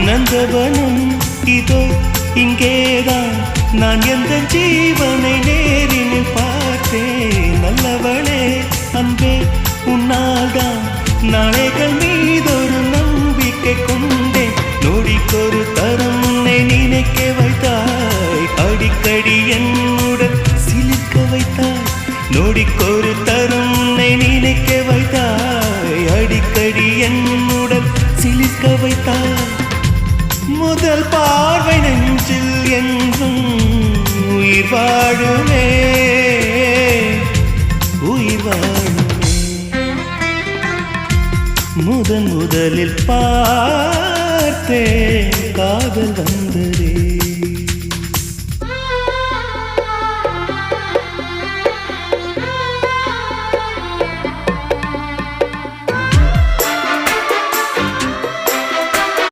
நந்தவனம் இதோ இங்கேதான் நான் எந்த ஜீவனை நேரில் பார்த்தேன். நல்லவளே அன்பே உன்னால்தான் நாளைகள் மீதொரு நம்பிக்கை கொண்டேன். நொடிக்கொரு தரம் உன்னை நினைக்க வைத்தாய், அடிக்கடி என்னுடன் சிலிர்க்க வைத்தாய். நொடிக்கொரு தரம் உன்னை நினைக்க வைத்தாய், அடிக்கடி என்னுடன் சிலிர்க்க வைத்தாய். முதல் பார்வை நெஞ்சில் என்றும் உயிர் வாழுமே, உயிர் வாழுமே. முதலில் பார்த்தே காதல்